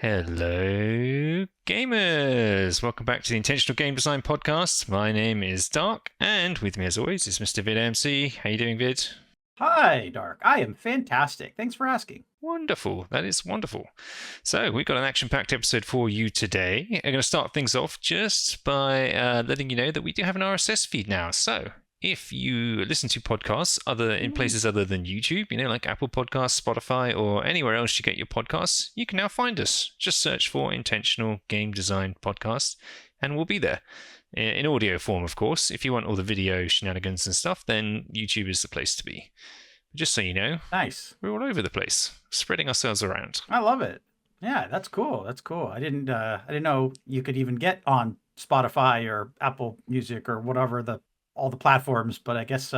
Hello, gamers! Welcome back to the Intentional Game Design Podcast. My name is Dark, and with me as always is Mr. VidMC. How you doing, Vid? Hi, Dark. I am fantastic. Thanks for asking. Wonderful. That is wonderful. So we've got an action-packed episode for you today. I'm going to start things off just by letting you know that we do have an RSS feed now. So if you listen to podcasts in places other than YouTube, like Apple Podcasts, Spotify, or anywhere else you get your podcasts, you can now find us. Just search for Intentional Game Design Podcast, and we'll be there. In audio form, of course. If you want all the video shenanigans and stuff, then YouTube is the place to be. Just so you know, Nice. we're all over the place, spreading ourselves around. I love it. Yeah, that's cool. That's cool. I didn't know you could even get on Spotify or Apple Music or whatever all the platforms, but I guess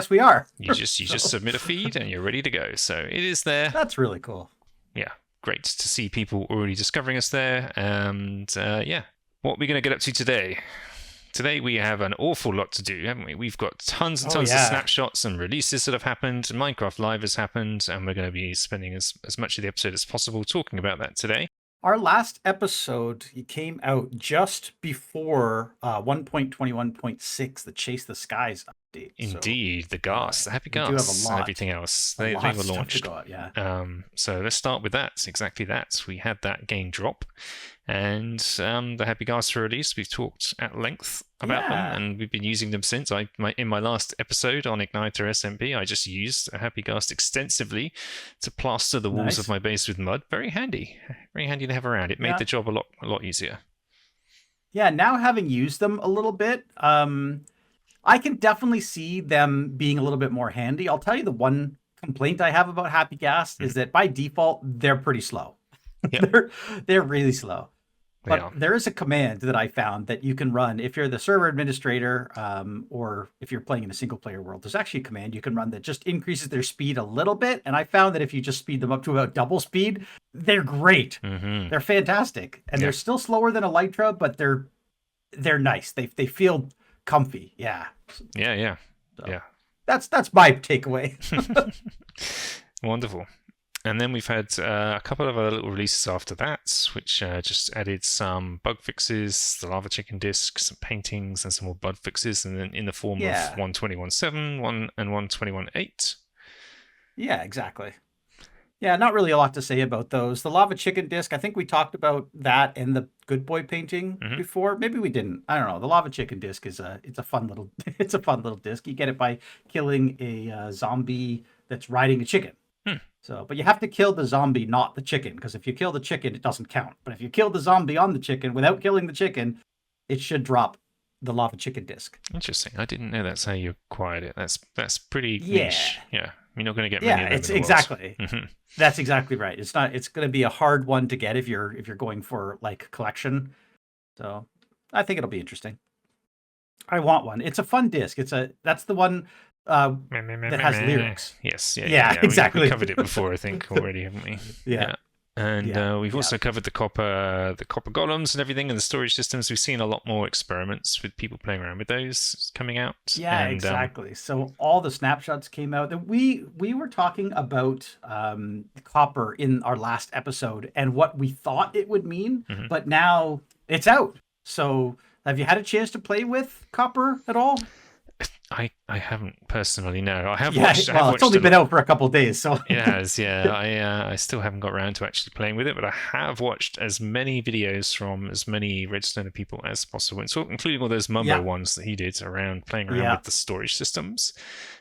we are. You just submit a feed and you're ready to go. So it is there. That's really cool. Yeah, great to see people already discovering us there. And what are we going to get up to today? Today we have an awful lot to do, haven't we? We've got tons and tons of snapshots and releases that have happened. Minecraft Live has happened, and we're going to be spending as much of the episode as possible talking about that today. Our last episode came out just before 1.21.6, the Chase the Skies update. Indeed, so, the GAS, the Happy GAS, and everything else. They were launched. So let's start with that. Exactly that. We had that game drop, and the Happy GAS were released. We've talked at length about them, and we've been using them since. In my last episode on Igniter SMP, I just used a Happy GAS extensively to plaster the walls of my base with mud. Very handy to have around. It made the job a lot easier. Yeah, now having used them a little bit, I can definitely see them being a little bit more handy. I'll tell you the one complaint I have about Happy GAS is that by default, they're pretty slow. Yep. They're really slow. But there is a command that I found that you can run if you're the server administrator or if you're playing in a single player world. There's actually a command you can run that just increases their speed a little bit. And I found that if you just speed them up to about double speed, they're great. Mm-hmm. They're fantastic. And they're still slower than Elytra, but they're nice. They feel comfy. Yeah. Yeah. That's my takeaway. Wonderful. And then we've had a couple of other little releases after that, which just added some bug fixes, the lava chicken disc, some paintings, and some more bug fixes, and then in the form of 121.7 and 121.8. Yeah, exactly. Yeah, not really a lot to say about those. The lava chicken disc, I think we talked about that and the good boy painting before. Maybe we didn't. I don't know. The lava chicken disc is a fun little disc. You get it by killing a zombie that's riding a chicken. So, but you have to kill the zombie, not the chicken, because if you kill the chicken, it doesn't count. But if you kill the zombie on the chicken without killing the chicken, it should drop the lava chicken disc. Interesting. I didn't know that's how you acquired it. That's pretty niche. Yeah. You're not going to get many of them. It's exactly. That's exactly right. It's going to be a hard one to get if you're going for like collection. So I think it'll be interesting. I want one. It's a fun disc. That's the one that has lyrics. Yes. Yeah, exactly. We covered it before, I think, already, haven't we? Yeah. And we've also covered the copper golems and everything, and the storage systems. We've seen a lot more experiments with people playing around with those coming out. Yeah, and, exactly. So all the snapshots came out. And we were talking about copper in our last episode and what we thought it would mean, but now it's out. So have you had a chance to play with copper at all? I haven't personally, no. I have watched. It's only been out for a couple of days, so it has. Yeah, I still haven't got around to actually playing with it, but I have watched as many videos from as many Redstoner people as possible, and so including all those Mumbo ones that he did around playing around with the storage systems,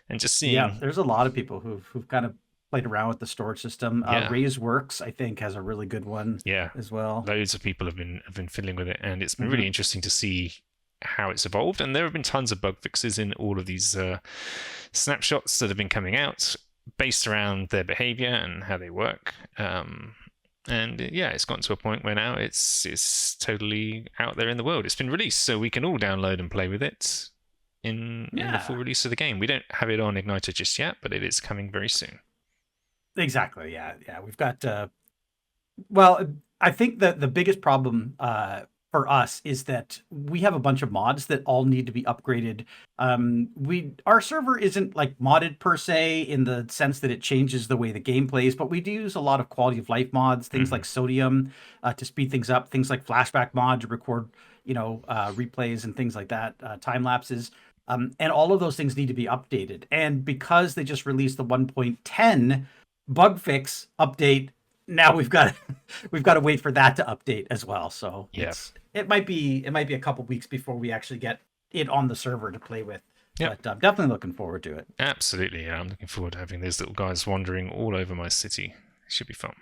and just seeing. Yeah, there's a lot of people who've kind of played around with the storage system. Ray's Works, I think, has a really good one. As well. Loads of people have been fiddling with it, and it's been really interesting to see how it's evolved, and there have been tons of bug fixes in all of these snapshots that have been coming out based around their behavior and how they work, and it's gotten to a point where now it's totally out there in the world. It's been released, so we can all download and play with it in the full release of the game. We don't have it on Igniter just yet, but it is coming very soon. Exactly. Yeah. We've got well, I think the biggest problem for us is that we have a bunch of mods that all need to be upgraded. Our server isn't like modded per se in the sense that it changes the way the game plays, but we do use a lot of quality of life mods, things like Sodium to speed things up, things like Flashback mod to record, replays and things like that, time lapses. And all of those things need to be updated. And because they just released the 1.10 bug fix update, now we've got to wait for that to update as well. So it might be a couple weeks before we actually get it on the server to play with. Yep. But I'm definitely looking forward to it. Absolutely, yeah. I'm looking forward to having those little guys wandering all over my city. It should be fun.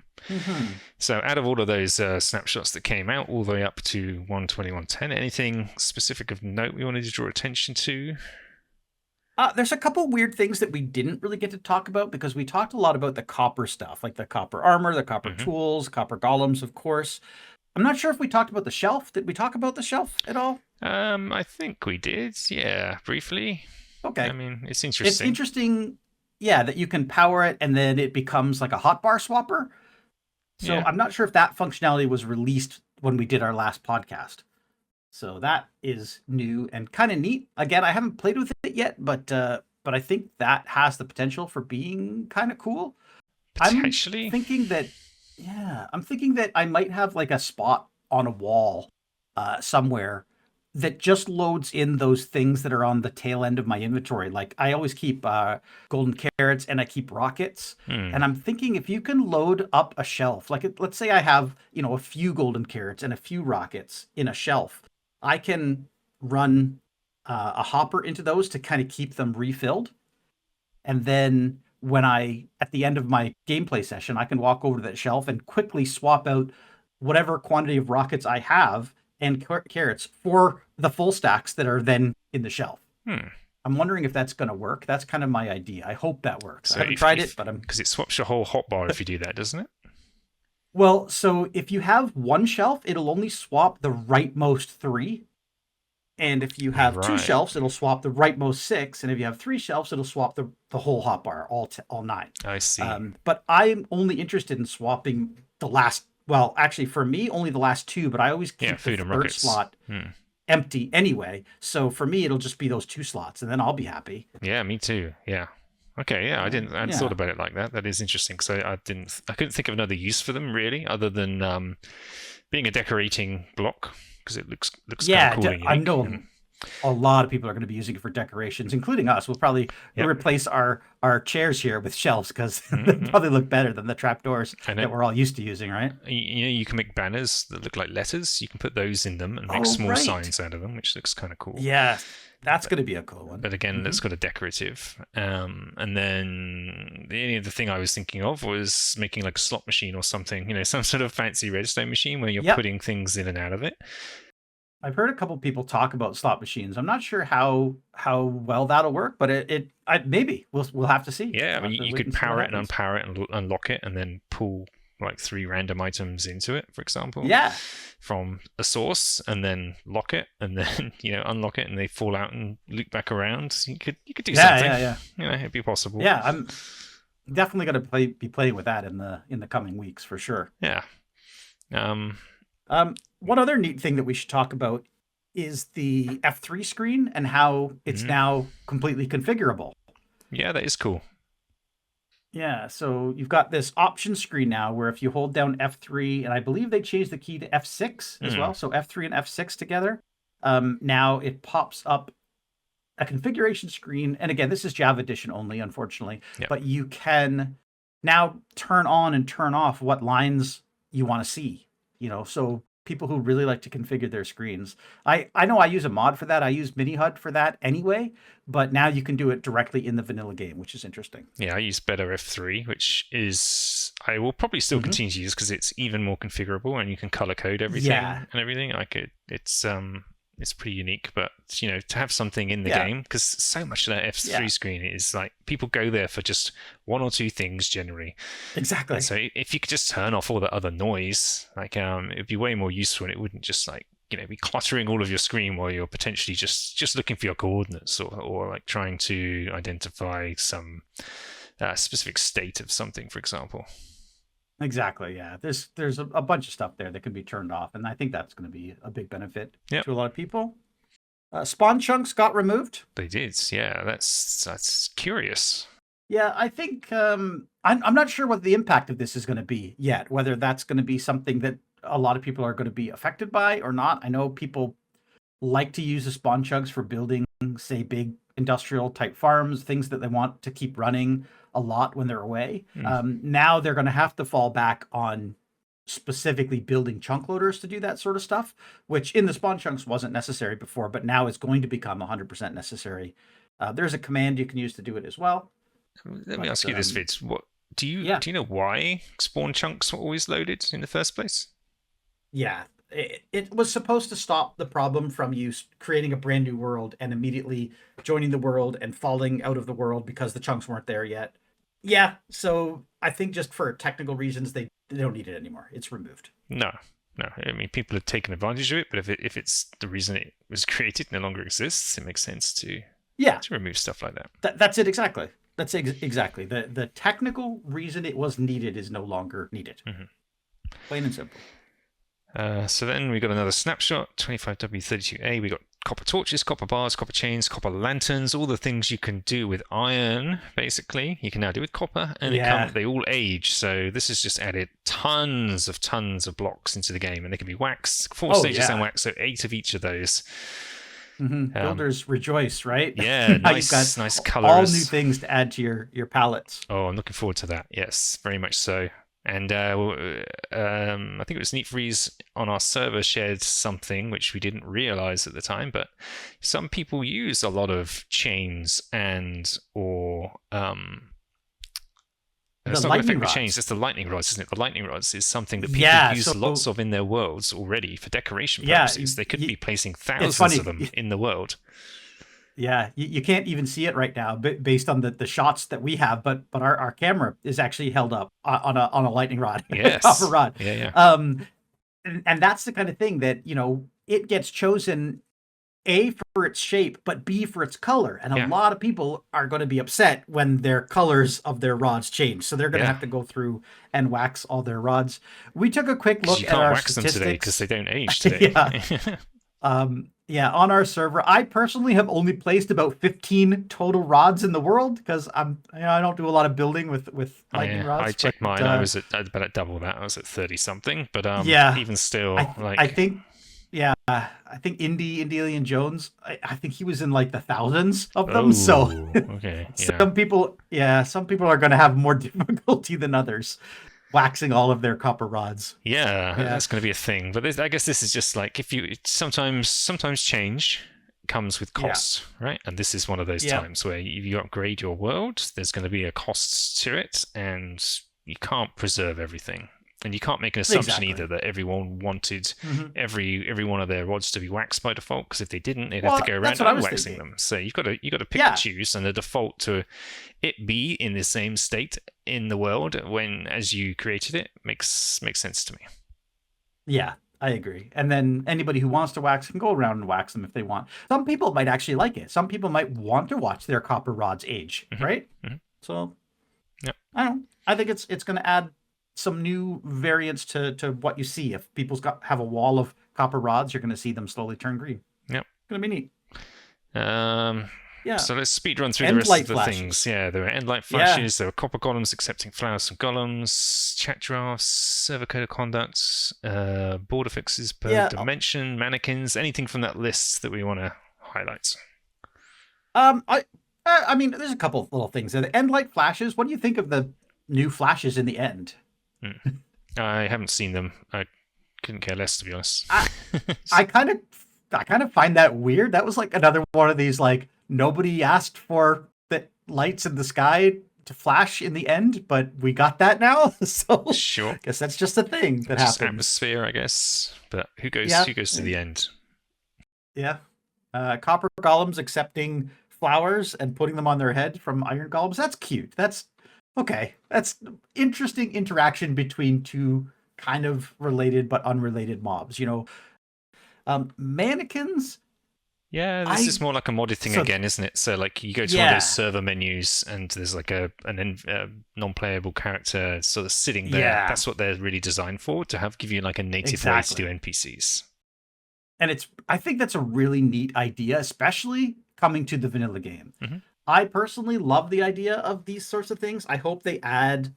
So out of all of those snapshots that came out all the way up to 121.10, anything specific of note we wanted to draw attention to? There's a couple weird things that we didn't really get to talk about because we talked a lot about the copper stuff, like the copper armor, the copper tools, copper golems, of course. I'm not sure if we talked about the shelf. Did we talk about the shelf at all? I think we did, yeah, briefly. Okay. I mean, it's interesting. It's interesting, yeah, that you can power it and then it becomes like a hotbar swapper. So I'm not sure if that functionality was released when we did our last podcast. So that is new and kind of neat. Again, I haven't played with it yet, but I think that has the potential for being kind of cool. Potentially. I'm thinking that I might have like a spot on a wall somewhere that just loads in those things that are on the tail end of my inventory. Like I always keep golden carrots and I keep rockets. And I'm thinking if you can load up a shelf, like let's say I have, a few golden carrots and a few rockets in a shelf, I can run a hopper into those to kind of keep them refilled. And then at the end of my gameplay session, I can walk over to that shelf and quickly swap out whatever quantity of rockets I have and carrots for the full stacks that are then in the shelf. I'm wondering if that's going to work. That's kind of my idea. I hope that works. So I haven't tried it, but because it swaps your whole hotbar if you do that, doesn't it? Well, so if you have one shelf, it'll only swap the rightmost 3. And if you have 2 shelves, it'll swap the rightmost 6. And if you have 3 shelves, it'll swap the whole hotbar, all 9. I see. But I'm only interested in swapping the last. Well, actually, for me, only the last 2. But I always keep the third slot empty anyway. So for me, it'll just be those 2 slots, and then I'll be happy. Yeah, me too. Yeah. Okay, yeah, I hadn't thought about it like that. That is interesting because I couldn't think of another use for them really, other than being a decorating block because it looks kind of cool. I know a lot of people are going to be using it for decorations, including us. We'll probably replace our chairs here with shelves because they probably look better than the trapdoors that we're all used to using, right? You can make banners that look like letters. You can put those in them and make small signs out of them, which looks kind of cool. Yeah. That's going to be a cool one. But again, that's got a decorative. And then the only other thing I was thinking of was making like a slot machine or something, some sort of fancy redstone machine where you're putting things in and out of it. I've heard a couple people talk about slot machines. I'm not sure how well that'll work, but maybe we'll have to see. Yeah, I mean, you could power it and unpower it and unlock it and then pull like 3 random items into it, for example. Yeah. From a source, and then lock it, and then unlock it, and they fall out and loop back around. You could do something. Yeah. It'd be possible. Yeah, I'm definitely going to be playing with that in the coming weeks for sure. Yeah. One other neat thing that we should talk about is the F3 screen and how it's now completely configurable. Yeah, that is cool. Yeah, so you've got this option screen now where if you hold down F3, and I believe they changed the key to F6 as well, so F3 and F6 together, now it pops up a configuration screen. And again, this is Java Edition only, unfortunately, but you can now turn on and turn off what lines you want to see, so people who really like to configure their screens. I know I use a mod for that. I use MiniHUD for that anyway, but now you can do it directly in the vanilla game, which is interesting. Yeah, I use Better F3, which I will probably still continue to use because it's even more configurable and you can color code everything and everything. It's pretty unique, but to have something in the game, because so much of that F3 screen is like people go there for just 1 or 2 things generally. Exactly. And so if you could just turn off all the other noise, it'd be way more useful, and it wouldn't just be cluttering all of your screen while you're potentially just looking for your coordinates or like trying to identify some specific state of something, for example. Exactly. Yeah. There's a bunch of stuff there that can be turned off, and I think that's going to be a big benefit Yep. to a lot of people. Spawn chunks got removed. They did. Yeah, that's curious. Yeah, I think I'm not sure what the impact of this is going to be yet. Whether that's going to be something that a lot of people are going to be affected by or not. I know people like to use the spawn chunks for building, say, big industrial type farms, things that they want to keep running a lot when they're away. Now they're going to have to fall back on specifically building chunk loaders to do that sort of stuff, which in the spawn chunks wasn't necessary before, but now is going to become 100% necessary. There's a command you can use to do it as well. Let me ask you this, Vids. What do you know why spawn chunks were always loaded in the first place? Yeah, it was supposed to stop the problem from you creating a brand new world and immediately joining the world and falling out of the world because the chunks weren't there yet. Yeah, so I think just for technical reasons, they don't need it anymore. It's removed. No. I mean, people have taken advantage of it, but if it's the reason it was created no longer exists, it makes sense to remove stuff like that. That's it exactly. That's exactly. The technical reason it was needed is no longer needed. Plain and simple. So then we got another snapshot, 25W32A. We got copper torches, copper bars, copper chains, copper lanterns, all the things you can do with iron, basically. You can now do with copper, and they all age. So this has just added tons of blocks into the game, and they can be waxed, 4 stages and waxed, so 8 of each of those. Builders rejoice, right? Yeah, nice colors. All new things to add to your palettes. Oh, I'm looking forward to that. Yes, very much so. And I think it was Neat Freeze on our server shared something which we didn't realize at the time, but some people use a lot of chains or it's not going to affect the chains, it's the lightning rods, isn't it? The lightning rods is something that people use lots of in their worlds already for decoration purposes. They could be placing thousands of them in the world. Yeah, you can't even see it right now based on the shots that we have, but our camera is actually held up on a lightning rod, copper rod. And that's the kind of thing that, it gets chosen A, for its shape, but B, for its color. And a lot of people are going to be upset when their colors of their rods change. So they're going to have to go through and wax all their rods. We took a quick look at our statistics. You can't wax them today because they don't age today. On our server, I personally have only placed about 15 total rods in the world because I don't do a lot of building with lightning rods. I checked mine. I was about at double that. I was at 30 something. But even still, I think Indialian Jones, I think he was in like the thousands of them. So some people are going to have more difficulty than others waxing all of their copper rods. Yeah, that's going to be a thing. But I guess this is just like sometimes change comes with costs, right? And this is one of those times where you upgrade your world, there's going to be a cost to it, and you can't preserve everything. And you can't make an assumption either that everyone wanted every one of their rods to be waxed by default, because if they didn't, they'd have to go around unwaxing them. So you've got to pick and choose, and the default to it be in the same state in the world as you created it makes sense to me. Yeah, I agree. And then anybody who wants to wax can go around and wax them if they want. Some people might actually like it. Some people might want to watch their copper rods age, right? So I don't know. I think it's going to add some new variants to what you see. If people's have a wall of copper rods, you're going to see them slowly turn green. Yep. It's going to be neat. So let's speed run through the rest of the things. Yeah, there were end light flashes, there were copper golems accepting flowers from golems, chat drafts, server code of conduct, border fixes per dimension, mannequins, anything from that list that we want to highlight. I mean, there's a couple of little things. The end light flashes, what do you think of the new flashes in the end? I haven't seen them. I couldn't care less, to be honest. I kind of find that weird. That was like another one of these, like, nobody asked for the lights in the sky to flash in the end, but we got that now. So sure, I guess that's just a thing that happens. Atmosphere, I guess. But who goes to the end? Yeah. Copper golems accepting flowers and putting them on their head from iron golems. That's cute. That's okay. That's interesting interaction between two kind of related but unrelated mobs. Mannequins. Yeah, this is more like a modded thing again, isn't it? So like you go to one of those server menus and there's like a non-playable character sort of sitting there. Yeah. That's what they're really designed for, to give you like a native way to do NPCs. And I think that's a really neat idea, especially coming to the vanilla game. Mm-hmm. I personally love the idea of these sorts of things. I hope they add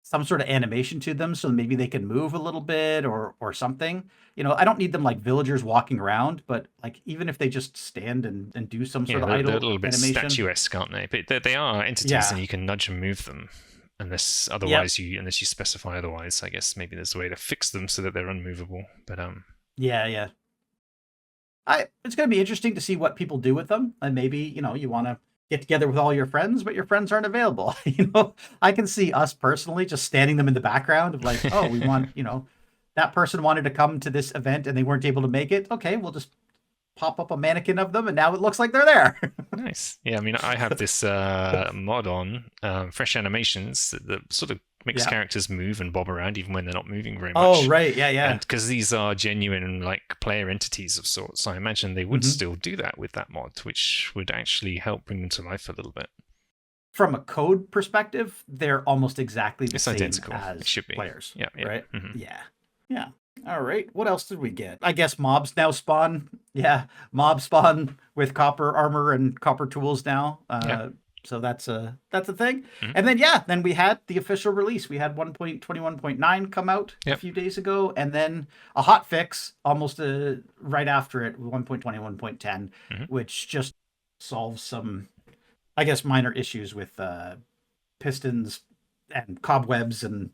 some sort of animation to them so maybe they can move a little bit or something. You know, I don't need them like villagers walking around, but like even if they just stand and do some sort of idle they're a little bit animation. statuesque, aren't they? But they are entities, and you can nudge and move them. Unless you specify otherwise, I guess maybe there's a way to fix them so that they're unmovable. But yeah. It's going to be interesting to see what people do with them, and maybe you want to get together with all your friends, but your friends aren't available. I can see us personally just standing them in the background of like, oh, we want, that person wanted to come to this event and they weren't able to make it. Okay, we'll just pop up a mannequin of them and now it looks like they're there. Nice. Yeah, I mean, I have this mod on, Fresh Animations, that sort of makes characters move and bob around even when they're not moving very much. Oh, right. Yeah. And because these are genuine like player entities of sorts, I imagine they would still do that with that mod, which would actually help bring them to life a little bit. From a code perspective, they're almost exactly the same identical as it should be. Players. Yeah. Right? Mm-hmm. Yeah. All right. What else did we get? I guess mobs now spawn. Yeah. Mobs spawn with copper armor and copper tools now. So that's a thing. Mm-hmm. And then we had the official release. We had 1.21.9 come out a few days ago, and then a hot fix almost right after it, 1.21.10, which just solves some, I guess, minor issues with pistons and cobwebs and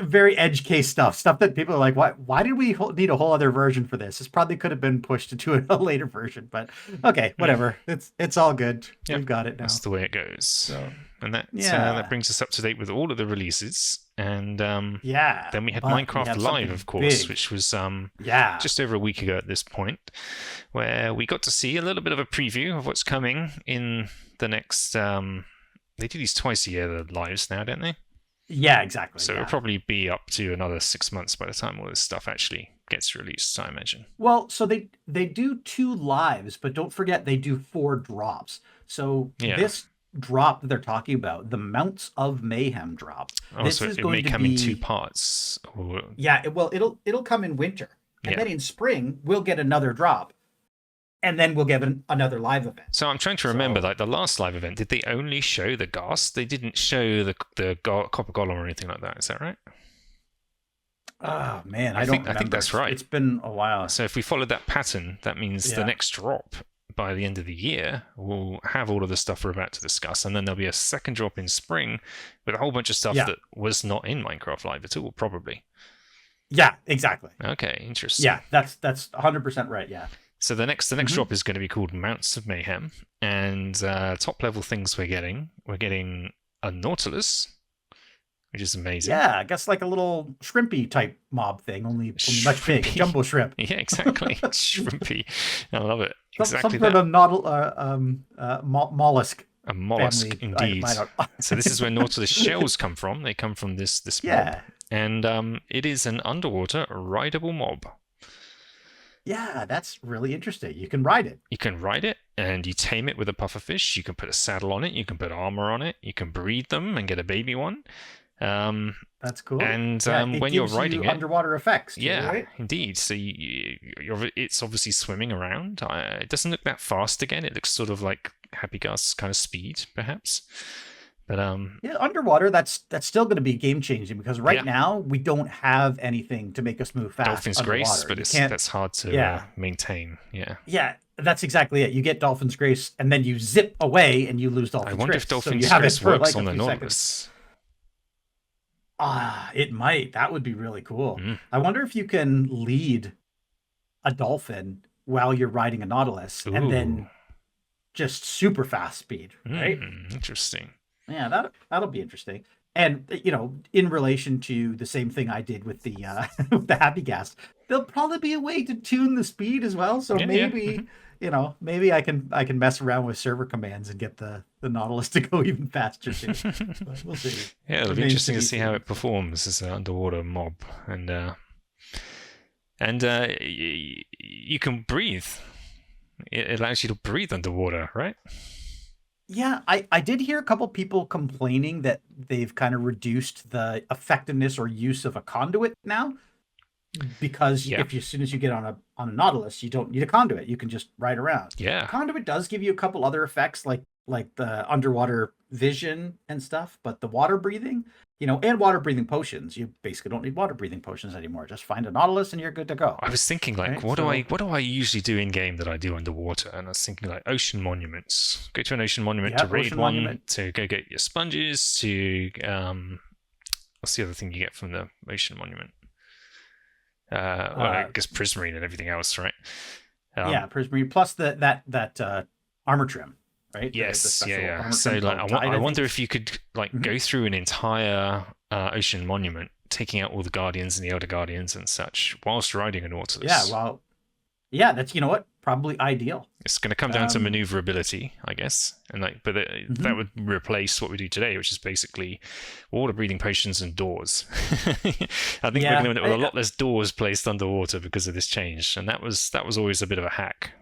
very edge case stuff that people are like, why did we need a whole other version for this? This probably could have been pushed into a later version, but okay, whatever. It's all good. We've got it now. That's the way it goes. So, and that brings us up to date with all of the releases. And then we had Minecraft Live, of course, which was just over a week ago at this point, where we got to see a little bit of a preview of what's coming in the next. They do these twice a year, the lives now, don't they? Yeah, exactly. So it'll probably be up to another 6 months by the time all this stuff actually gets released, I imagine. Well, so they do 2 lives, but don't forget they do 4 drops. So this drop that they're talking about, the Mounts of Mayhem drop. This so is it going may to come be... in 2 parts. Or... Yeah, it'll come in winter. And then in spring, we'll get another drop. And then we'll get another live event. So I'm trying to remember, like the last live event, did they only show the ghast? They didn't show the copper golem or anything like that. Is that right? Oh man, I think that's right. It's been a while. So if we followed that pattern, that means the next drop by the end of the year will have all of the stuff we're about to discuss, and then there'll be a second drop in spring with a whole bunch of stuff that was not in Minecraft Live at all, probably. Yeah, exactly. Okay, interesting. Yeah, that's 100% right. Yeah. So the next drop is going to be called Mounts of Mayhem, and top level things we're getting a Nautilus, which is amazing. Yeah, I guess like a little shrimpy type mob thing, only much big, jumbo shrimp. Yeah, exactly. Shrimpy. I love it. Exactly. Some sort of mollusk. A mollusk, family, indeed. So this is where Nautilus shells come from. They come from this mob, and it is an underwater rideable mob. Yeah, that's really interesting. You can ride it. You can ride it, and you tame it with a pufferfish. You can put a saddle on it. You can put armor on it. You can breed them and get a baby one. That's cool. And when you're riding it, underwater effects. Too, yeah, right? indeed. So it's obviously swimming around. It doesn't look that fast. Again, it looks sort of like Happy Ghast's kind of speed, perhaps. But underwater, that's still going to be game changing because now we don't have anything to make us move fast. Dolphin's underwater. Grace, but that's hard to maintain. Yeah, that's exactly it. You get Dolphin's Grace, and then you zip away, and you lose Dolphin's Grace. I wonder if Dolphin's Grace works on the Nautilus. It might. That would be really cool. I wonder if you can lead a dolphin while you're riding a Nautilus, and then just super fast speed, right? Interesting. Yeah, that'll be interesting. And in relation to the same thing I did with the with the Happy Ghast, there'll probably be a way to tune the speed as well. So maybe maybe I can mess around with server commands and get the Nautilus to go even faster too. But we'll see. Yeah, it'll be interesting to see how it performs as an underwater mob, and you can breathe. It allows you to breathe underwater, right? Yeah, I did hear a couple people complaining that they've kind of reduced the effectiveness or use of a conduit now, because Yeah. if you, as soon as you get on a Nautilus, you don't need a conduit. You can just ride around. A Yeah. conduit does give you a couple other effects, like the underwater vision and stuff, but the water breathing, and water breathing potions, you basically don't need water breathing potions anymore. Just find a Nautilus and you're good to go. I was thinking, like, Right? what do I usually do in game that I do underwater? And I was thinking, like, ocean monuments. Go to an ocean monument to Yeah, raid ocean one, monument. to go get your sponges, to what's the other thing you get from the ocean monument? Well, I guess prismarine and everything else, right? Yeah, Prismarine plus that armor trim, right? The Yes, yeah, special yeah. armor So, trim like, called Tide, I I wonder think. if you could, like, Mhm. go through an entire ocean monument, taking out all the guardians and the elder guardians and such, whilst riding a Yeah, Nautilus. well, yeah, that's, what, probably ideal. It's going to come down to Um, maneuverability, I guess, and like, but that mhm. would replace what we do today, which is basically water breathing potions and doors. I think we're going Yeah, to end up with a lot less doors placed underwater because of this change, and that was always a bit of a hack.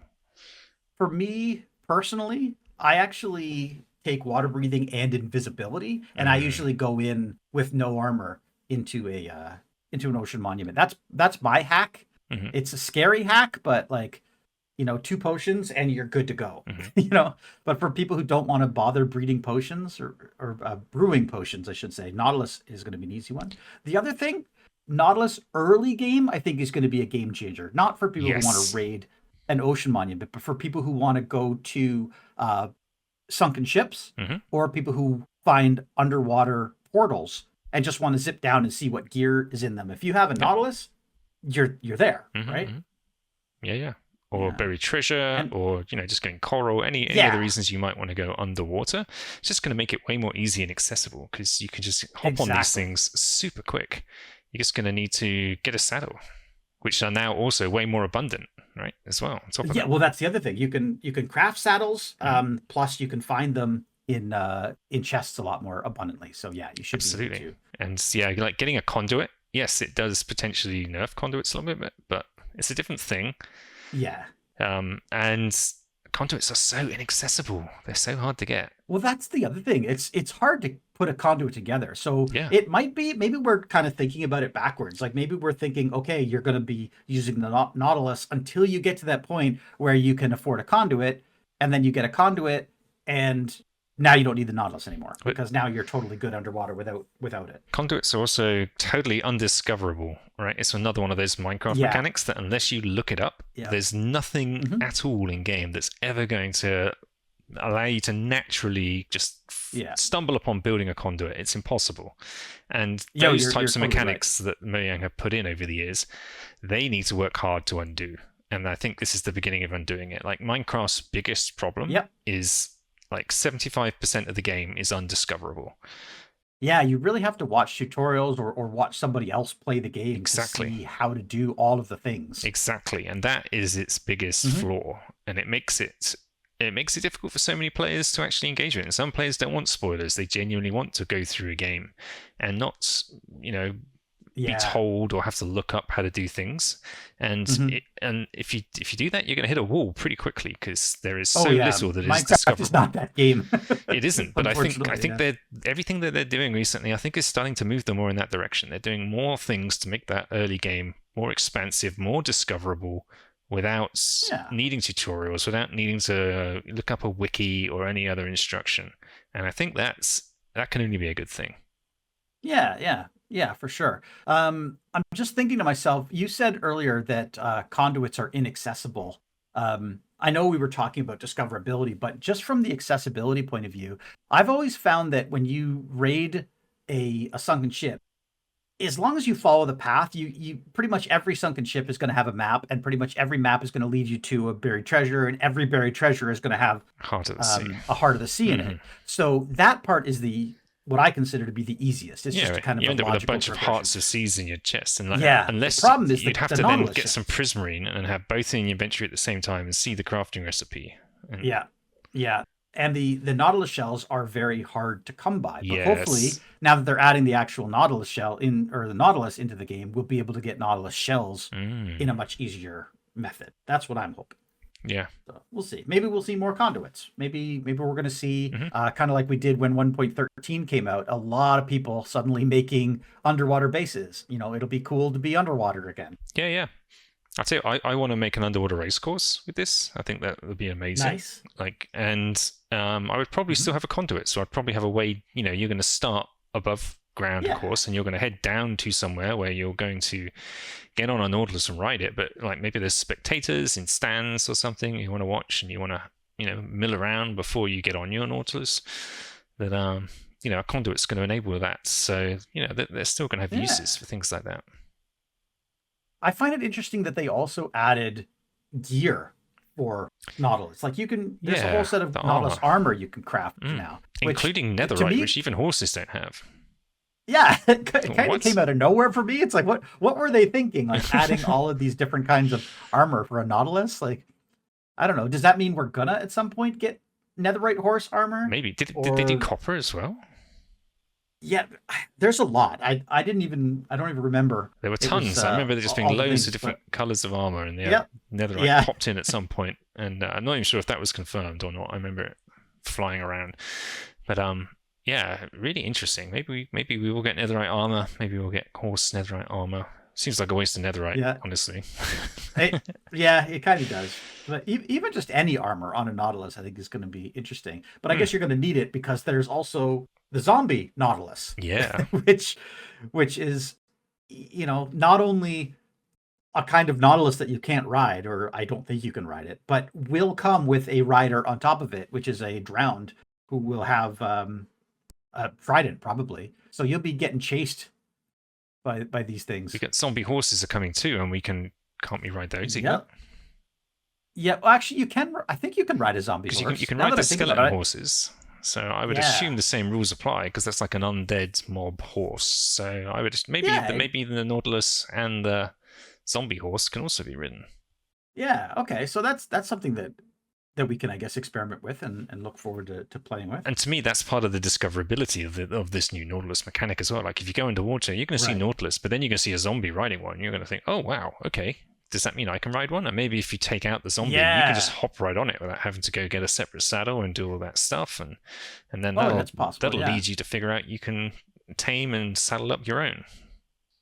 for me personally, I actually take water breathing and invisibility, and I Mm, usually go in with no armor into an ocean monument. That's my hack. hmm It's a scary hack, but like, 2 potions and you're good to go. hmm But for people who don't want to bother breeding potions or brewing potions, I should say, Nautilus is going to be an easy one. The other thing, Nautilus early game, I think is going to be a game changer. Not for people who want to Yes. raid an ocean monument, but for people who want to go to sunken ships, hmm or people who find underwater portals and just want to zip down and see what gear is in them. If you have a Yep. Nautilus, you're there, hmm right? hmm Yeah, yeah. Or Yeah. buried treasure, And or just getting coral. Any other yeah, reasons you might want to go underwater. It's just going to make it way more easy and accessible because you can just hop on these exactly. things super quick. You're just going to need to get a saddle, which are now also way more abundant, right? As well, on top of Yeah, that. well, that's the other thing. You can craft saddles. hmm Plus you can find them in chests a lot more abundantly. So yeah, you should be able Absolutely. to. And yeah, like getting a conduit. Yes, it does potentially nerf conduits a little bit, but it's a different thing. Yeah. And conduits are so inaccessible. They're so hard to get. Well, that's the other thing. It's hard to put a conduit together. So Yeah. it might be, maybe we're kind of thinking about it backwards. Like maybe we're thinking, okay, you're going to be using the Nautilus until you get to that point where you can afford a conduit, and then you get a conduit, and now you don't need the Nautilus anymore But because now you're totally good underwater without it. conduits are also totally undiscoverable, right? It's another one of those Minecraft Yeah. mechanics that unless you look it up, Yeah. there's nothing hmm at all in game that's ever going to allow you to naturally just Yeah. stumble upon building a conduit. It's impossible. And Yo, those you're types of totally right. mechanics that Mojang have put in over the years, they need to work hard to undo. And I think this is the beginning of undoing it. Like Minecraft's biggest problem Yep. is like 75% of the game is undiscoverable. Yeah, you really have to watch tutorials or watch somebody else play the game to Exactly. see how to do all of the things. Exactly. And that is its biggest hmm flaw. And it makes it difficult for so many players to actually engage with it. And some players don't want spoilers. They genuinely want to go through a game and not, you know, be Yeah. told or have to look up how to do things. And hmm if you do that, you're going to hit a wall pretty quickly because there is Oh so yeah, little that is Minecraft is discoverable. not that game. It isn't, but I think Unfortunately, yeah. they're everything that they're doing recently, I think, is starting to move them more in that direction. They're doing more things to make that early game more expansive, more discoverable, without Yeah. needing tutorials, without needing to look up a wiki or any other instruction. And I think that can only be a good thing. Yeah, for sure. I'm just thinking to myself, you said earlier that conduits are inaccessible. I know we were talking about discoverability, but just from the accessibility point of view, I've always found that when you raid a sunken ship, as long as you follow the path, you pretty much every sunken ship is going to have a map, and pretty much every map is going to lead you to a buried treasure, and every buried treasure is going to have Heart of the sea. a heart of the sea in hmm it. So that part is the what I consider to be the easiest. It's just Yeah, kind of you a end up with a logical bunch of progression. hearts of seas in your chest, and like, Yeah, the unless problem is you'd have the to then Nautilus get some shells. prismarine and have both in your inventory at the same time and see the crafting recipe. And Yeah, yeah, and the Nautilus shells are very hard to come by. But hopefully, yes, now that they're adding the actual Nautilus shell in, or the Nautilus into the game, we'll be able to get Nautilus shells mm. in a much easier method. That's what I'm hoping. Yeah. So we'll see. Maybe we'll see more conduits. Maybe we're going to see Mm-hmm. kind of like we did when 1.13 came out. A lot of people suddenly making underwater bases. It'll be cool to be underwater again. Yeah, yeah. I'd say I want to make an underwater race course with this. I think that would be amazing. Nice. I would probably still have a conduit, so I'd probably have a way. You're going to start above ground, of course, and you're going to head down to somewhere where you're going to get on a Nautilus and ride it. But like maybe there's spectators in stands or something you want to watch, and you want to mill around before you get on your Nautilus. That a conduit's going to enable that. So they're still going to have uses for things like that. I find it interesting that they also added gear for Nautilus. Like there's a whole set of Nautilus armor you can craft now. Including netherite, which even horses don't have. Yeah, it kind of came out of nowhere for me. It's like, what were they thinking? Like adding all of these different kinds of armor for a Nautilus? Like, I don't know. Does that mean we're gonna at some point get netherite horse armor? Maybe. Did they do copper as well? Yeah, there's a lot. I don't even remember. There were tons. I remember there just being loads of different colors of armor, and netherite popped in at some point, and I'm not even sure if that was confirmed or not. I remember it flying around, but yeah, really interesting. Maybe we will get netherite armor. Maybe we'll get horse netherite armor. Seems like a waste of netherite, honestly. It kind of does. But even just any armor on a Nautilus, I think, is going to be interesting. But I guess you're going to need it because there's also the zombie Nautilus. Yeah. which is, not only a kind of Nautilus that you can't ride, or I don't think you can ride it, but will come with a rider on top of it, which is a drowned who will have a trident, probably. So you'll be getting chased by these things. We get zombie horses are coming too, and can't we ride those? Yeah, well, actually, you can. I think you can ride a zombie horse. You can ride the skeleton horses. So I would assume the same rules apply because that's like an undead mob horse. So I would maybe the Nautilus and the zombie horse can also be ridden. Yeah. Okay. So that's something that we can, I guess, experiment with and look forward to playing with. And to me, that's part of the discoverability of this new Nautilus mechanic as well. Like if you go underwater, you're going to see Nautilus, but then you're going to see a zombie riding one. You're going to think, oh wow, okay. Does that mean I can ride one? And maybe if you take out the zombie, you can just hop right on it without having to go get a separate saddle and do all that stuff. And then that'll lead you to figure out you can tame and saddle up your own.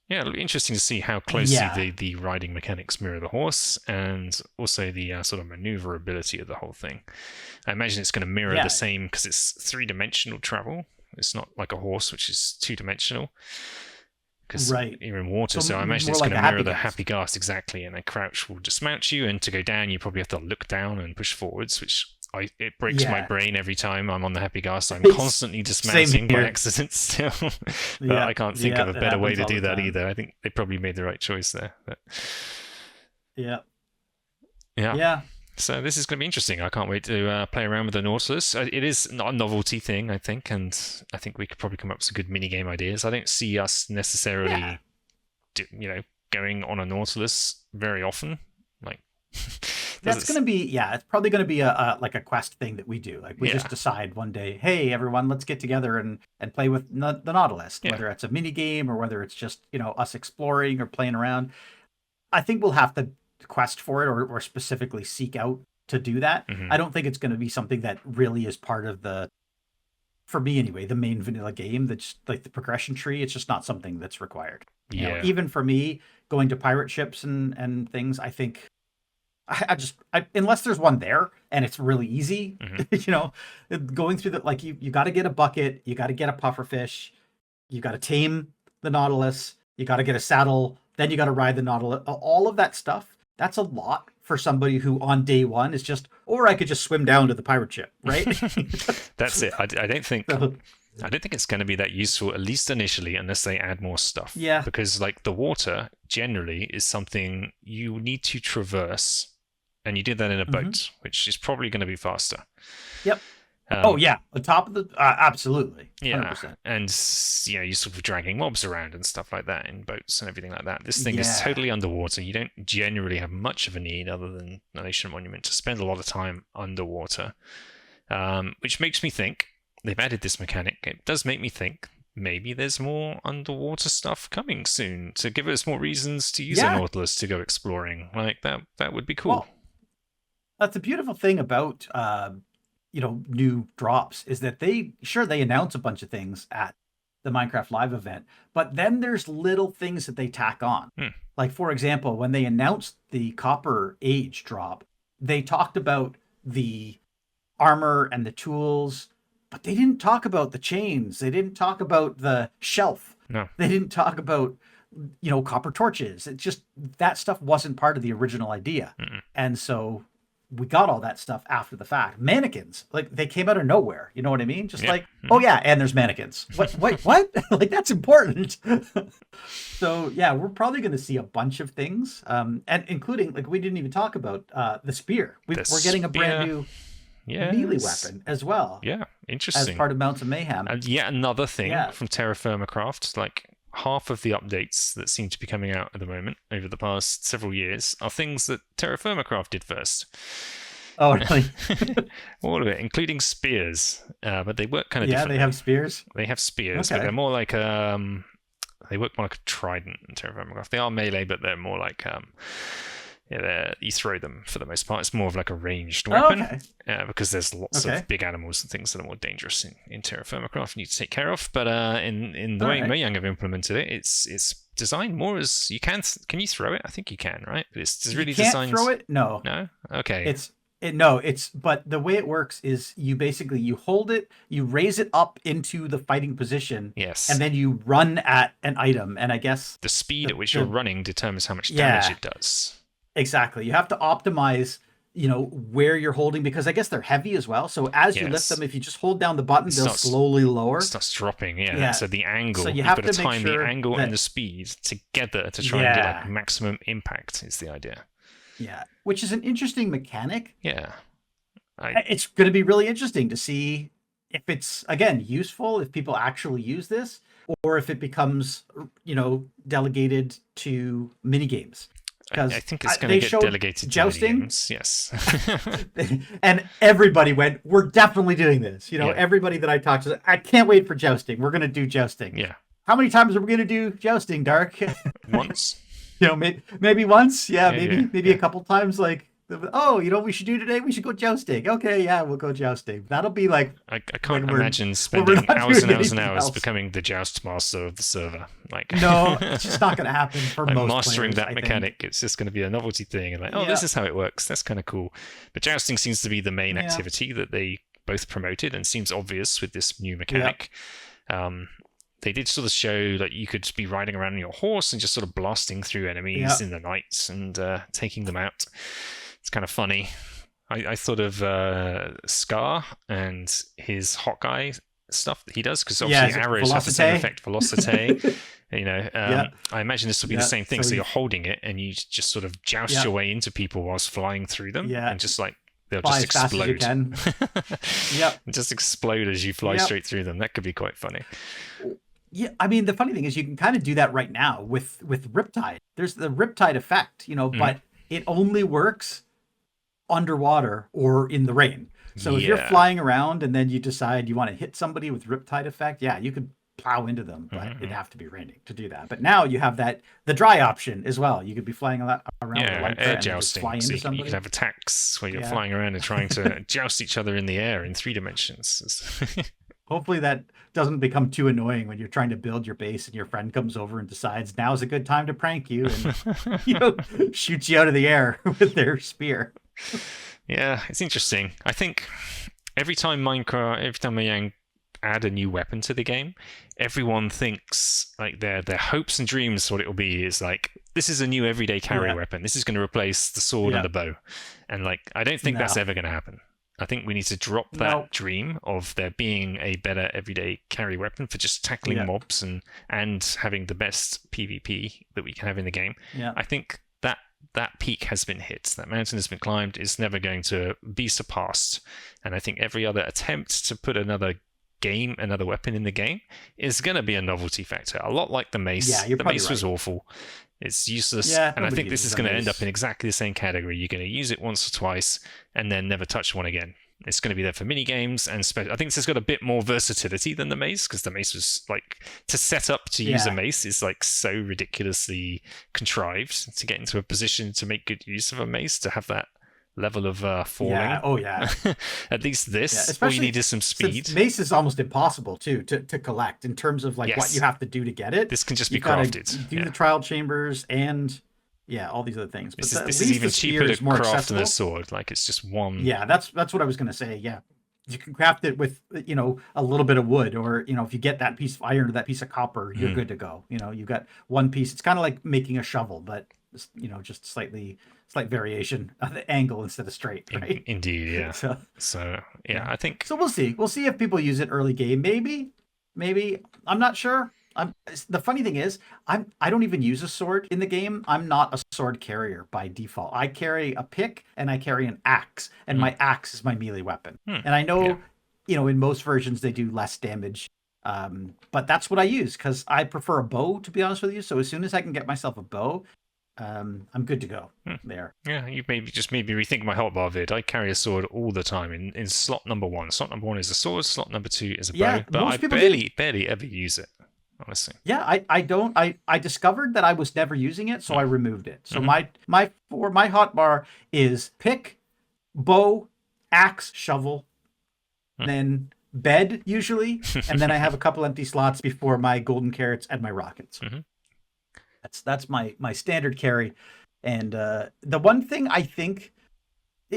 Yeah, it'll be interesting to see how closely the riding mechanics mirror the horse and also the sort of maneuverability of the whole thing. I imagine it's going to mirror the same because it's three-dimensional travel. It's not like a horse, which is two-dimensional. Because you're in water, so I imagine it's going to mirror the happy ghast exactly, and a crouch will dismount you, and to go down, you probably have to look down and push forwards, which it breaks my brain every time I'm on the happy ghast. I'm constantly dismounting by accident still. But I can't think of a better way to do that either. I think they probably made the right choice there. But... Yeah. So this is going to be interesting. I can't wait to play around with the Nautilus. It is not a novelty thing, I think, and I think we could probably come up with some good mini-game ideas. I don't see us necessarily, going on a Nautilus very often. Like, that's going to be, it's probably going to be a quest thing that we do. Like we just decide one day, hey, everyone, let's get together and play with the Nautilus, whether it's a mini-game or whether it's just, us exploring or playing around. I think we'll have to quest for it or specifically seek out to do that. I don't think it's going to be something that really is part of for me anyway, the main vanilla game. That's like the progression tree. It's just not something that's required. Even for me, going to pirate ships and things, I think I unless there's one there and it's really easy, going through that, you got to get a bucket, you got to get a pufferfish, you got to tame the Nautilus, you got to get a saddle, then you got to ride the Nautilus, all of that stuff. That's a lot for somebody who on day one is just, or I could just swim down to the pirate ship, right? That's it. I don't think it's going to be that useful, at least initially, unless they add more stuff. Yeah. Because the water generally is something you need to traverse, and you do that in a boat, which is probably going to be faster. Yep. On top of the absolutely, 100%. And you're sort of dragging mobs around and stuff like that in boats and everything like that. This thing is totally underwater. You don't generally have much of a need other than the Nation Monument to spend a lot of time underwater, which makes me think they've added this mechanic. It does make me think maybe there's more underwater stuff coming soon to give us more reasons to use a Nautilus to go exploring. Like that would be cool. Well, That's the beautiful thing about new drops is that they announce a bunch of things at the Minecraft Live event, but then there's little things that they tack on. Like, for example, when they announced the Copper Age drop, they talked about the armor and the tools, but they didn't talk about the chains. They didn't talk about the shelf. No. They didn't talk about copper torches. It just, that stuff wasn't part of the original idea. And so we got all that stuff after the fact. Mannequins, like, they came out of nowhere. You know what I mean? Just like, oh yeah, and there's mannequins. What? What? Like, that's important. So yeah, we're probably going to see a bunch of things, and including, like, we didn't even talk about the spear. We're getting a brand new melee weapon as well. Yeah, interesting. As part of Mounts of Mayhem. And yet another thing from Terra Firma Craft, like, half of the updates that seem to be coming out at the moment over the past several years are things that Terra Firma Craft did first. Oh, really? All of it, including spears. But they work kind of differently. Yeah, they have spears? They have spears, but they're more like they work more like a trident in Terra Firma Craft. They are melee, but they're more like you throw them for the most part. It's more of like a ranged weapon because there's lots of big animals and things that are more dangerous in Terra Firma Craft you need to take care of. But in the way Mojang have implemented it, it's designed more as you can. Can you throw it? I think you can, right? But it's really designed. You can't throw it? No. No? Okay. But the way it works is you hold it, you raise it up into the fighting position. Yes. And then you run at an item. And I guess the speed at which you're running determines how much damage it does. Exactly. You have to optimize, where you're holding, because I guess they're heavy as well. So as you lift them, if you just hold down the button, they'll slowly lower. It starts dropping, yeah. So the angle, so you have to time the angle and the speed together to try and get like maximum impact is the idea. Yeah, which is an interesting mechanic. Yeah. It's going to be really interesting to see if it's, again, useful, if people actually use this, or if it becomes, delegated to minigames. I think it's going to get delegated jousting. To games. Yes. And everybody went, we're definitely doing this. Everybody that I talked to, I can't wait for jousting. We're going to do jousting. Yeah. How many times are we going to do jousting, Dark? Once. Maybe once. Yeah, maybe a couple times. Like, we should do today? We should go jousting. Okay, yeah, we'll go jousting. That'll be like... I can't imagine spending hours and hours and hours becoming the joust master of the server. No, it's just not going to happen for most mastering players, that mechanic. It's just going to be a novelty thing. And this is how it works. That's kind of cool. But jousting seems to be the main activity that they both promoted and seems obvious with this new mechanic. They did sort of show that you could be riding around on your horse and just sort of blasting through enemies in the night and taking them out. It's kind of funny. I thought of Scar and his Hawkeye stuff that he does, because obviously arrows have the same effect, velocity. I imagine this will be the same thing. So you're holding it and you just sort of joust your way into people whilst flying through them, and just like they'll just explode. Just explode as you fly straight through them. That could be quite funny. Yeah, I mean, the funny thing is you can kind of do that right now with Riptide. There's the Riptide effect, but it only works underwater or in the rain. So if you're flying around and then you decide you want to hit somebody with Riptide effect, you could plow into them, but it'd have to be raining to do that. But now you have the dry option as well. You could be flying around with air jousting. Fly into somebody. You could have attacks where you're flying around and trying to joust each other in the air in 3 dimensions. Hopefully that doesn't become too annoying when you're trying to build your base and your friend comes over and decides now's a good time to prank you and shoots you out of the air with their spear. Yeah, it's interesting. I think every time Mojang add a new weapon to the game, everyone thinks like their hopes and dreams for what it will be is like, this is a new everyday carry weapon. This is going to replace the sword and the bow. And like, I don't think that's ever going to happen. I think we need to drop that dream of there being a better everyday carry weapon for just tackling mobs and having the best PvP that we can have in the game. Yeah. I think that peak has been hit. That mountain has been climbed. It's never going to be surpassed. And I think every other attempt to put another weapon in the game is going to be a novelty factor. A lot like the mace. Yeah, the mace was awful. It's useless. And I think this is going to end up in exactly the same category. You're going to use it once or twice and then never touch one again. It's going to be there for mini games and I think this has got a bit more versatility than the mace, because the mace was like, to set up to use a mace is like so ridiculously contrived to get into a position to make good use of a mace, to have that level of falling. Yeah. Oh yeah. At least Yeah. this, all you Especially need is some speed. since mace is almost impossible too to collect in terms of like what Yes. you have to do to get it. This can just be You've got to crafted. do Yeah. the trial chambers and all these other things. But This at is least even the spear cheaper is to more craft accessible. than a sword. Like it's just one. Yeah, that's what I was gonna say. Yeah, you can craft it with a little bit of wood, or if you get that piece of iron or that piece of copper, you're good to go. You've got one piece. It's kind of like making a shovel, but just slight variation of the angle instead of straight. Right? Indeed, yeah. So yeah, I think. So we'll see. We'll see if people use it early game. Maybe. I'm not sure. The funny thing is, I don't even use a sword in the game. I'm not a sword carrier by default. I carry a pick and I carry an axe, and my axe is my melee weapon. And I know, in most versions they do less damage, but that's what I use because I prefer a bow, to be honest with you. So as soon as I can get myself a bow, I'm good to go there. Yeah, you maybe rethink my hotbar vid. I carry a sword all the time in slot number 1. Slot number 1 is a sword. Slot number 2 is a bow. But I barely ever use it. Honestly. Yeah, I don't. I discovered that I was never using it, so I removed it. So my hotbar is pick, bow, axe, shovel, then bed usually, and then I have a couple empty slots before my golden carrots and my rockets. That's my standard carry. And the one thing I think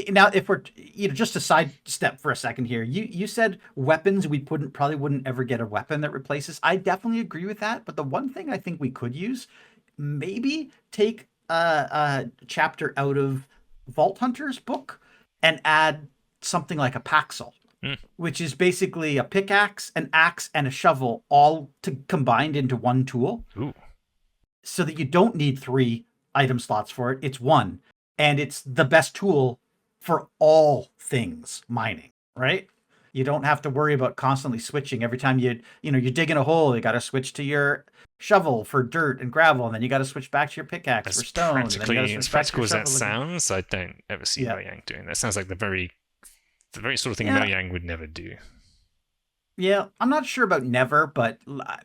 now, if we're just a sidestep for a second here, you said weapons, we probably wouldn't ever get a weapon that replaces. I definitely agree with that, but the one thing I think we could use, maybe take a chapter out of Vault Hunter's book and add something like a paxel, which is basically a pickaxe, an axe, and a shovel all combined into one tool. Ooh. So that you don't need 3 item slots for it. It's one, and it's the best tool for all things mining, right? You don't have to worry about constantly switching. Every time you're digging a hole, you got to switch to your shovel for dirt and gravel, and then you got to switch back to your pickaxe for stone. As practical as that sounds, I don't ever see Mojang doing that. Sounds like the very sort of thing Mojang would never do. Yeah, I'm not sure about never, but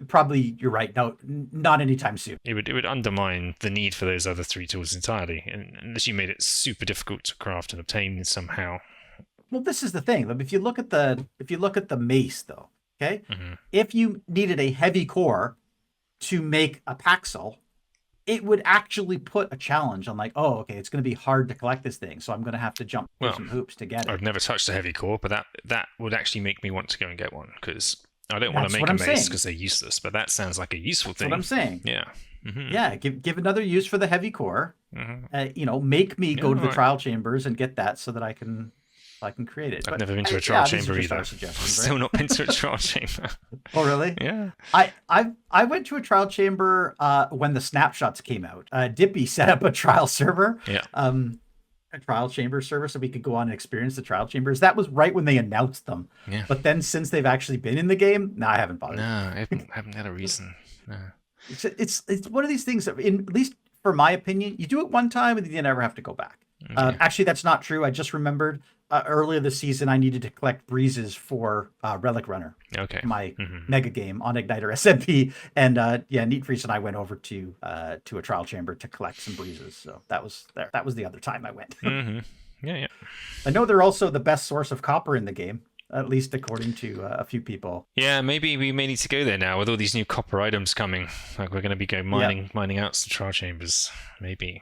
probably you're right. No, not anytime soon. It would undermine the need for those other 3 tools entirely, unless you made it super difficult to craft and obtain somehow. Well, this is the thing. If you look at the mace, though, okay, if you needed a heavy core to make a paxel, it would actually put a challenge on, like, oh, okay, it's going to be hard to collect this thing, so I'm going to have to jump through some hoops to get it. I've never touched a heavy core, but that would actually make me want to go and get one, because I don't want to make a mace because they're useless, but that sounds like a useful thing. That's what I'm saying. Yeah. Yeah, give another use for the heavy core. Make me go to the trial chambers and get that so that I can create it. I've never been to a trial chamber either. Still not been to a trial chamber. Oh, really? Yeah. I went to a trial chamber when the snapshots came out. Dippy set up a trial server. Yeah. A trial chamber server so we could go on and experience the trial chambers. That was right when they announced them. Yeah. But then since they've actually been in the game, I haven't bothered. No, I haven't had a reason. No. It's one of these things that, at least for my opinion, you do it one time and then you never have to go back. Actually, that's not true. I just remembered earlier this season I needed to collect breezes for Relic Runner. Okay. My mega game on Igniter SMP, and Neat Freeze and I went over to a trial chamber to collect some breezes. So that was there. That was the other time I went. Yeah. I know they're also the best source of copper in the game, at least according to a few people. Yeah, maybe we may need to go there now with all these new copper items coming. Like we're going to be mining out some trial chambers. Maybe.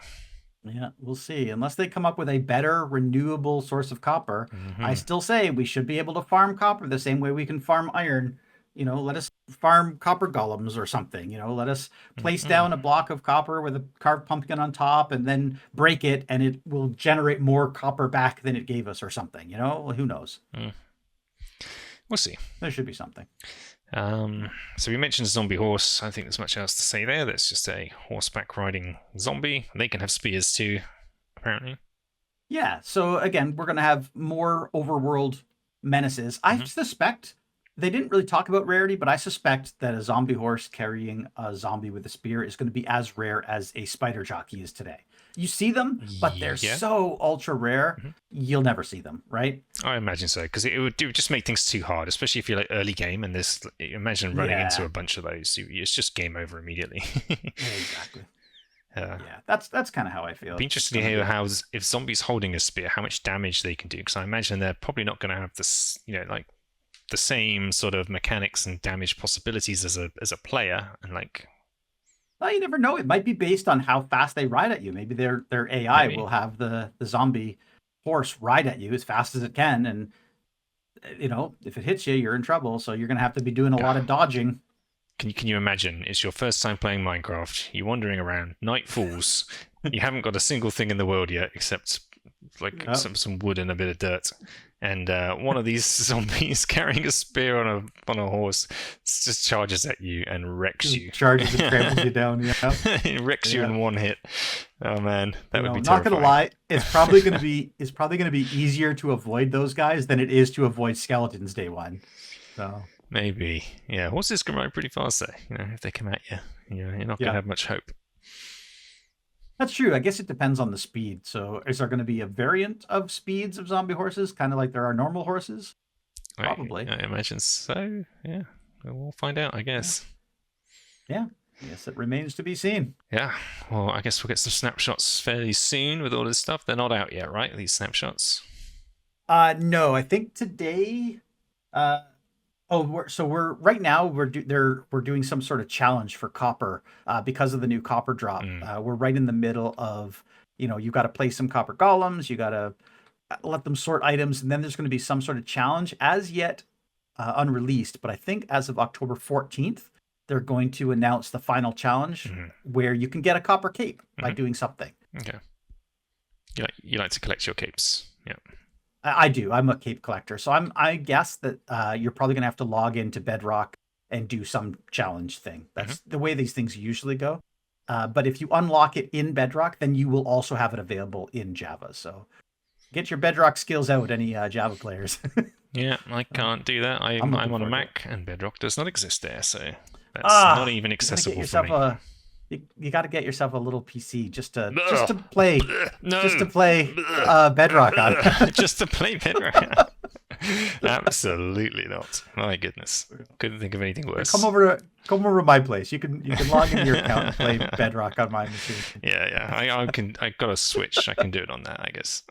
Yeah, we'll see. Unless they come up with a better renewable source of copper, I still say we should be able to farm copper the same way we can farm iron. Let us farm copper golems or something. Let us place down a block of copper with a carved pumpkin on top and then break it, and it will generate more copper back than it gave us or something. Who knows? We'll see. There should be something. So we mentioned zombie horse. I don't think there's much else to say there. That's just a horseback riding zombie. They can have spears too, apparently. Yeah. So again, we're going to have more overworld menaces. I suspect they didn't really talk about rarity, but I suspect that a zombie horse carrying a zombie with a spear is going to be as rare as a spider jockey is today. You see them, but they're so ultra rare, you'll never see them, right? I imagine so, because it would just make things too hard, especially if you're like early game and there's, imagine running into a bunch of those. It's just game over immediately. Exactly. Yeah, that's kind of how I feel. It'd be interesting to hear how, if zombies holding a spear, how much damage they can do. Because I imagine they're probably not going to have this, like the same sort of mechanics and damage possibilities as a player. And like, well, you never know. It might be based on how fast they ride at you. Maybe their AI will have the zombie horse ride at you as fast as it can, and if it hits you, you're in trouble. So you're going to have to be doing a lot of dodging. Can you imagine? It's your first time playing Minecraft. You're wandering around. Night falls. You haven't got a single thing in the world yet, except like some wood and a bit of dirt. And one of these zombies carrying a spear on a horse just charges at you and wrecks you. Charges and tramples you down. Yeah, it wrecks you in one hit. Oh man, that would be not terrifying. Gonna lie, it's probably gonna be easier to avoid those guys than it is to avoid skeletons day one. So. Maybe, yeah. Horses can ride pretty fast, though. If they come at you, you're not going to have much hope. That's true. I guess it depends on the speed. So, is there going to be a variant of speeds of zombie horses, kind of like there are normal horses? Probably. I imagine so. Yeah, we'll find out, I guess. Yeah. Yes, it remains to be seen. Yeah. Well, I guess we'll get some snapshots fairly soon with all this stuff. They're not out yet, right? These snapshots. No. I think today. We're right now we're doing some sort of challenge for copper because of the new copper drop. We're right in the middle of you got to place some copper golems, you got to let them sort items, and then there's going to be some sort of challenge as yet unreleased. But I think as of October 14th, they're going to announce the final challenge where you can get a copper cape by doing something. Okay. You like to collect your capes, yeah. I do. I'm a cape collector, so I guess that you're probably gonna have to log into Bedrock and do some challenge thing. That's the way these things usually go. But if you unlock it in Bedrock, then you will also have it available in Java. So get your Bedrock skills out, any Java players. Yeah, I can't do that. I'm on a Mac, and Bedrock does not exist there, so that's not even accessible for me. You got to get yourself a little PC just to play Bedrock on it. Just to play Bedrock. Absolutely not. My goodness, couldn't think of anything worse. Come over to my place. You can log into your account and play Bedrock on my machine. Yeah. I got a Switch. I can do it on that, I guess.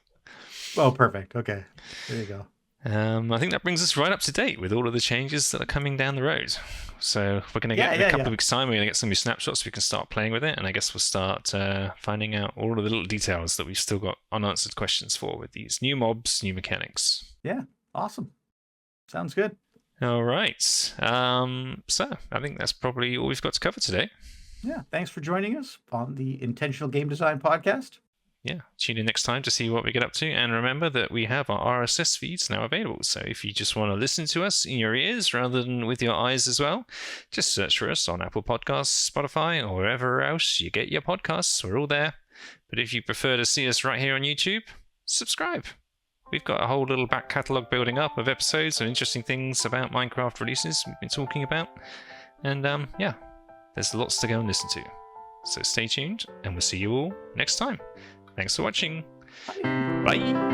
Oh, perfect. Okay, there you go. I think that brings us right up to date with all of the changes that are coming down the road. So we're going to get in a couple of weeks' time, we're going to get some new snapshots so we can start playing with it. And I guess we'll start finding out all of the little details that we've still got unanswered questions for with these new mobs, new mechanics. Yeah, awesome. Sounds good. All right. So I think that's probably all we've got to cover today. Yeah, thanks for joining us on the Intentional Game Design Podcast. Yeah, tune in next time to see what we get up to. And remember that we have our RSS feeds now available. So if you just want to listen to us in your ears rather than with your eyes as well, just search for us on Apple Podcasts, Spotify, or wherever else you get your podcasts. We're all there. But if you prefer to see us right here on YouTube, subscribe. We've got a whole little back catalogue building up of episodes and interesting things about Minecraft releases we've been talking about. And there's lots to go and listen to. So stay tuned, and we'll see you all next time. Thanks for watching. Bye. Bye.